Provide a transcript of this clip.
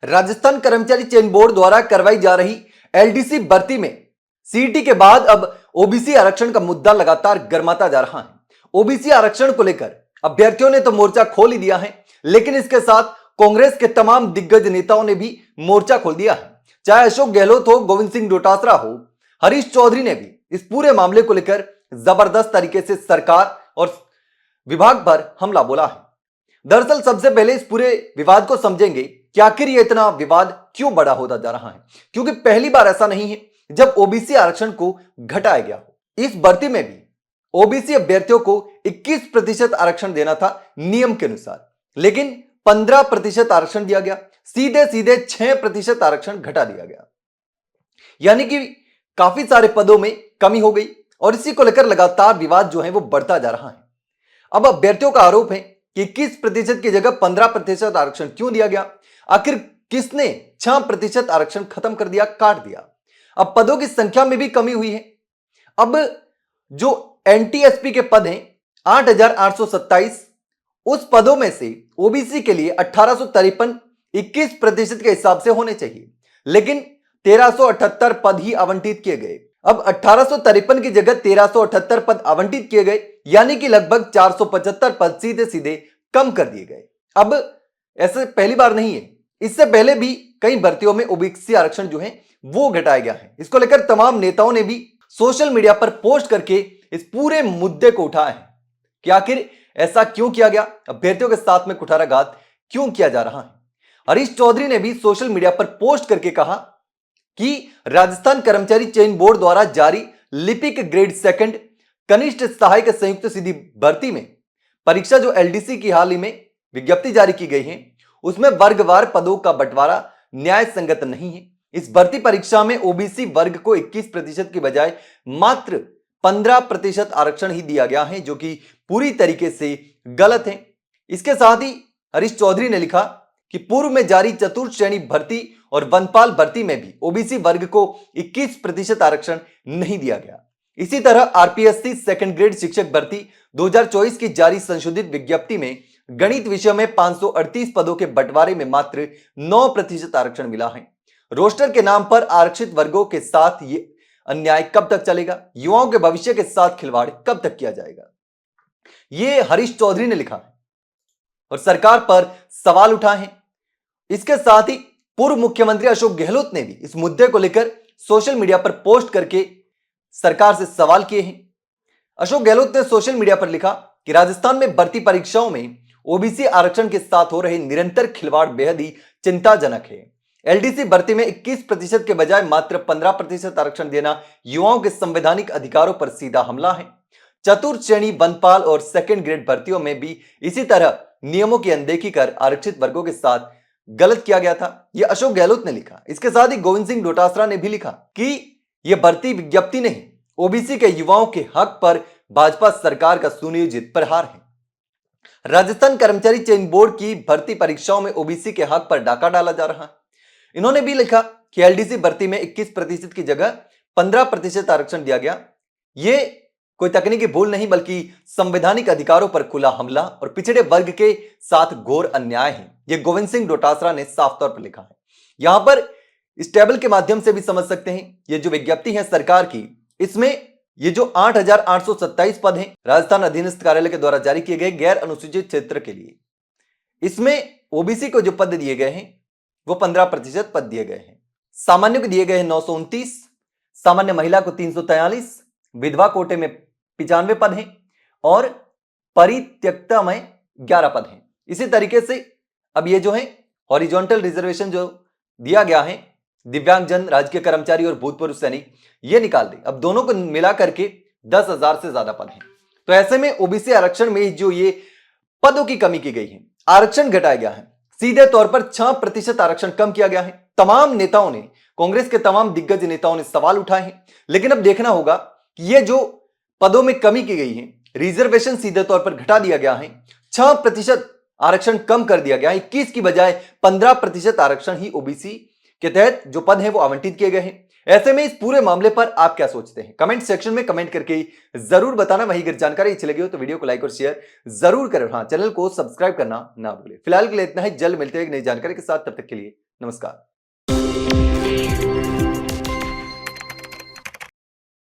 राजस्थान कर्मचारी चयन बोर्ड द्वारा करवाई जा रही एलडीसी भर्ती में सीईटी के बाद अब ओबीसी आरक्षण का मुद्दा लगातार गर्माता जा रहा है। ओबीसी आरक्षण को लेकर अभ्यर्थियों ने तो मोर्चा खोल ही दिया है, लेकिन इसके साथ कांग्रेस के तमाम दिग्गज नेताओं ने भी मोर्चा खोल दिया है। चाहे अशोक गहलोत हो, गोविंद सिंह डोटासरा हो, हरीश चौधरी ने भी इस पूरे मामले को लेकर जबरदस्त तरीके से सरकार और विभाग पर हमला बोला है। दरअसल सबसे पहले इस पूरे विवाद को समझेंगे कि आखिर ये इतना विवाद क्यों बड़ा होता जा रहा है, क्योंकि पहली बार ऐसा नहीं है जब ओबीसी आरक्षण को घटाया गया हो। इस भर्ती में भी ओबीसी अभ्यर्थियों को 21% आरक्षण देना था नियम के अनुसार, लेकिन 15% आरक्षण दिया गया, सीधे सीधे 6% आरक्षण घटा दिया गया, यानी कि काफी सारे पदों में कमी हो गई और इसी को लेकर लगातार विवाद जो है वो बढ़ता जा रहा है। अब अभ्यर्थियों का आरोप है कि 21% की जगह 15% आरक्षण क्यों दिया गया, आखिर किसने 6% आरक्षण खत्म कर दिया, काट दिया। अब पदों की संख्या में भी कमी हुई है। अब जो एनटीएसपी के पद हैं 8,827, उस पदों में से ओबीसी के लिए 1853 21% के हिसाब से होने चाहिए, लेकिन 1378 पद ही आवंटित किए गए। अब 1853 की जगह 1378 पद आवंटित किए गए, यानी कि लगभग 475 पद सीधे सीधे कम कर दिए गए। अब ऐसे पहली बार नहीं है, इससे पहले भी कई भर्तियों में ओबीसी आरक्षण जो है वो घटाया गया है। इसको लेकर तमाम नेताओं ने भी सोशल मीडिया पर पोस्ट करके इस पूरे मुद्दे को उठाया है कि आखिर ऐसा क्यों किया गया, अभ्यर्थियों के साथ में कुठाराघात क्यों किया जा रहा है। हरीश चौधरी ने भी सोशल मीडिया पर पोस्ट करके कहा कि राजस्थान कर्मचारी चयन बोर्ड द्वारा जारी लिपिक ग्रेड सेकंड कनिष्ठ सहायक संयुक्त सीधी भर्ती में परीक्षा जो एलडीसी की हाल ही में विज्ञप्ति जारी की गई है, उसमें वर्गवार पदों का बंटवारा न्याय संगत नहीं है। इस भर्ती परीक्षा में ओबीसी वर्ग को 21% की बजाय मात्र 15% आरक्षण ही दिया गया है, जो कि पूरी तरीके से गलत है। इसके साथ ही हरीश चौधरी ने लिखा कि पूर्व में जारी चतुर्थ श्रेणी भर्ती और वनपाल भर्ती में भी ओबीसी वर्ग को 21% आरक्षण नहीं दिया गया। इसी तरह आरपीएससी सेकंड ग्रेड शिक्षक भर्ती 2024 की जारी संशोधित विज्ञप्ति में गणित विषय में 538 पदों के बंटवारे में मात्र 9% आरक्षण मिला है। रोस्टर के नाम पर आरक्षित वर्गों के साथ ये अन्याय कब तक चलेगा, युवाओं के भविष्य के साथ खिलवाड़ कब तक किया जाएगा। ये हरीश चौधरी ने लिखा है और सरकार पर सवाल उठाए हैं। इसके साथ ही पूर्व मुख्यमंत्री अशोक गहलोत ने भी इस मुद्दे को लेकर सोशल मीडिया पर पोस्ट करके सरकार से सवाल किए हैं। अशोक गहलोत ने सोशल मीडिया पर लिखा कि राजस्थान में भर्ती परीक्षाओं में ओबीसी आरक्षण के साथ हो रहे निरंतर खिलवाड़ बेहद ही चिंताजनक है। एलडीसी भर्ती में 21% के बजाय मात्र 15% आरक्षण देना युवाओं के संवैधानिक अधिकारों पर सीधा हमला है। चतुर्थ श्रेणी वनपाल और सेकंड ग्रेड भर्तियों में भी इसी तरह नियमों की अनदेखी कर आरक्षित वर्गों के साथ गलत किया गया था, यह अशोक गहलोत ने लिखा। इसके साथ ही गोविंद सिंह डोटासरा ने भी लिखा कि यह भर्ती विज्ञप्ति नहीं, ओबीसी के युवाओं के हक पर भाजपा सरकार का सुनियोजित प्रहार है। राजस्थान कर्मचारी चयन बोर्ड की भर्ती परीक्षाओं में ओबीसी के हक पर डाका डाला जा रहा है। इन्होंने भी लिखा कि एलडीसी भर्ती में 21% की जगह 15% आरक्षण दिया गया। यह कोई तकनीकी भूल नहीं बल्कि संवैधानिक अधिकारों पर खुला हमला और पिछड़े वर्ग के साथ घोर अन्याय है। यह गोविंद सिंह डोटासरा ने साफ तौर पर लिखा है। यहां पर इस टेबल के माध्यम से भी समझ सकते हैं, यह जो विज्ञप्ति है सरकार की, इसमें ये जो 8,827 पद हैं राजस्थान अधीनस्थ कार्यालय के द्वारा जारी किए गए गैर अनुसूचित क्षेत्र के लिए, इसमें ओबीसी को जो पद दिए गए हैं वो 15% पद दिए गए हैं। सामान्य को दिए गए हैं 929, सामान्य महिला को 343, विधवा कोटे में 95 पद हैं और परित्यक्ता में 11 पद हैं। इसी तरीके से अब ये जो है हॉरिजॉन्टल रिजर्वेशन जो दिया गया है दिव्यांगजन, राजकीय कर्मचारी और भूतपूर्व सैनिक, ये निकाल दे। अब दोनों को मिला करके 10,000 से ज्यादा पद हैं। तो ऐसे में ओबीसी आरक्षण में जो ये पदों की कमी की गई है, आरक्षण घटाया गया है, सीधे तौर पर 6% आरक्षण कम किया गया है। तमाम नेताओं ने, कांग्रेस के तमाम दिग्गज नेताओं ने सवाल उठाए हैं, लेकिन अब देखना होगा कि ये जो पदों में कमी की गई है, रिजर्वेशन सीधे तौर पर घटा दिया गया है, 6% आरक्षण कम कर दिया गया है, 21 की बजाय 15% आरक्षण ही ओबीसी के तहत जो पद है वो आवंटित किए गए हैं। ऐसे में इस पूरे मामले पर आप क्या सोचते हैं, कमेंट सेक्शन में कमेंट करके जरूर बताना। वहीं अगर जानकारी अच्छी लगी हो तो वीडियो को लाइक और शेयर जरूर करें। हाँ, चैनल को सब्सक्राइब करना ना भूलें। फिलहाल के लिए इतना ही, जल्द मिलते हैं एक नई जानकारी के साथ, तब तक के लिए नमस्कार।